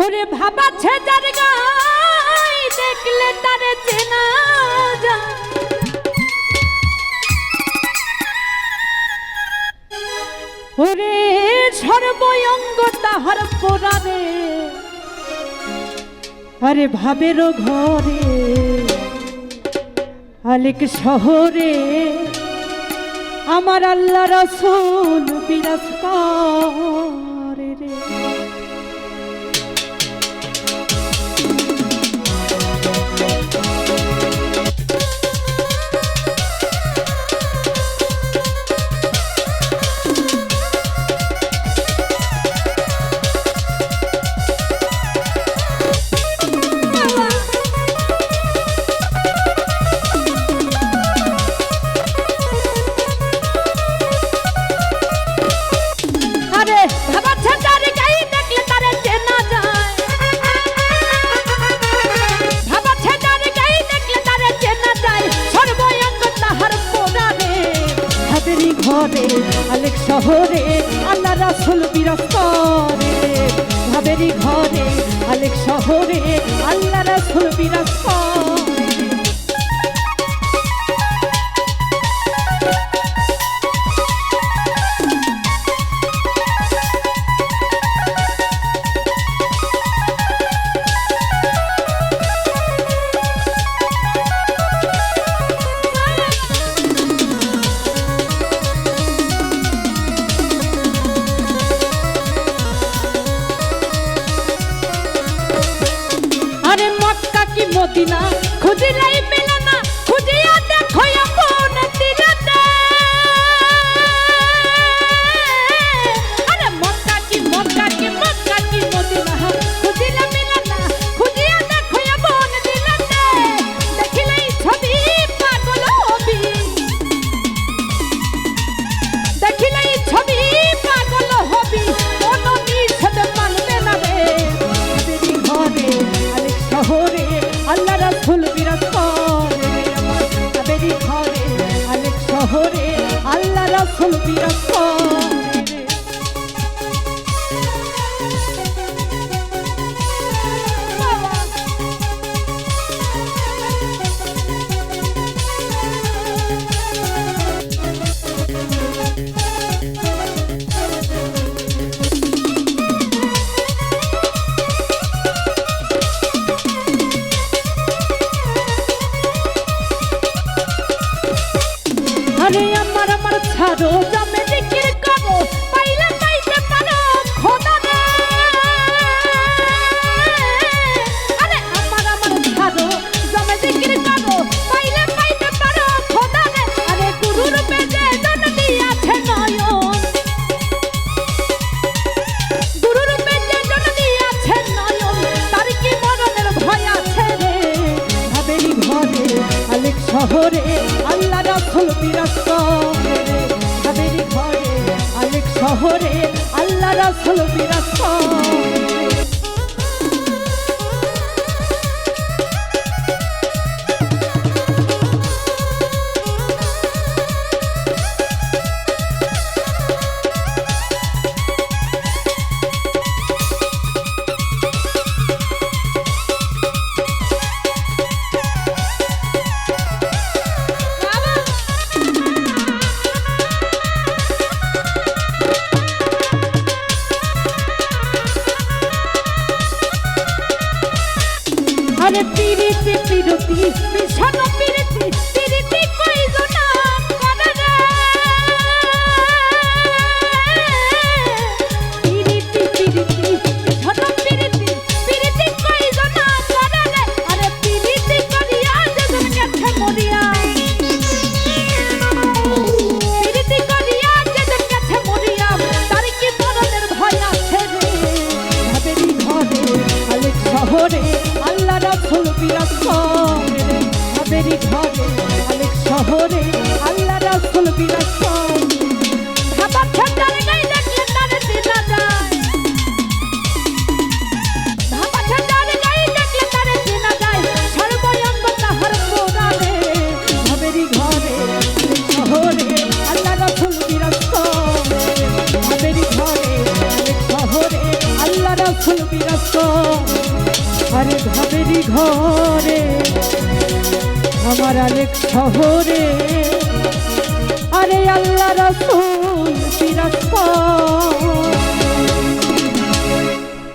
ওরে ভাবাচ্ছে যার গায় দেখলে তারে চেনা যায়। ওরে সর্বঙ্গ তাহার পোড়ারে, আরে ভাবেরও ঘরে আলেক শহরে আমার আল্লাহ রাসূল বিরাজ করে রে। ঘরে আলেক শহরে আল্লাহ রাসূল বিরাজ করে, ভাবেরই ঘরে আলেক শহরে আল্লাহ রাসূল বিরাজ করে। আরে মক্কা কি মদিনা খুঁজিলাই মেলে না, খুঁজিয়া দেখো আপন দিলাতে। আরে মক্কা কি মদিনা খুঁজিলা মেলে না, খুঁজিয়া দেখো আপন দিলাতে। দেখিলেই ছবি পাগল হবি, দেখিলেই ছবি পাগল হবি, কোনো নিষেধ মানবে না রে। ঘরে শহরে আল্লাহ রাসূল বিরাজ করে, আমার ভাবেরই ঘরে আলেক শহরে আল্লাহ রাসূল বিরাজ করে। আরে আমার ছাড়ো জমে জিকির করো, পাইলে পাইতে পারো খোদা রে। আরে আমার ছাড়ো জমে জিকির করো, পাইলে পাইতে পারো খোদা রে। আরে গুরুর বেজে জন দিয়াছে নয়ন, গুরুর বেজে জন দিয়াছে নয়ন, তার কি মরণের ভয় আছে রে। ভাবেরই ঘরে আলেক শহরে আল্লাহ রাসূল বিরাজ করে, ভাবেরই ঘরে আলেক শহরে আল্লাহ রাসূল বিরাজ করে। আরে পিরিতি পিরতি মিশন পিরিতি, পিরিতি কইজনা করে রে। পিরিতি পিরিতি মিশন পিরিতি, পিরিতি কইজনা করে রে। আরে পিরিতি করিয়া যেজন গেছে মরিয়া, পিরিতি করিয়া যেজন গেছে মরিয়া, তার কি মরণের ভয় আছে রে। ভাবেরই ঘরে আলেক শহরে আল্লাহ রাসূল বিরাজ করে, ভাবেরই ঘরে আলেক শহরে আল্লাহ রাসূল বিরাজ করে। ভাবাচ্ছে যার গায়ে দেখলে তারে চেনা যায়, ভাবাচ্ছে যার গায়ে দেখলে তারে চেনা যায়, সর্বঙ্গ তাহার পোড়ারে। ভাবেরই ঘরে আলেক শহরে আল্লাহ রাসূল বিরাজ করে, ভাবেরই ঘরে আলেক শহরে আল্লাহ রাসূল বিরাজ বিরাসত আরে ধামেরই ঘরে আমার আলেক শহরে আরে আল্লাহ রাসূল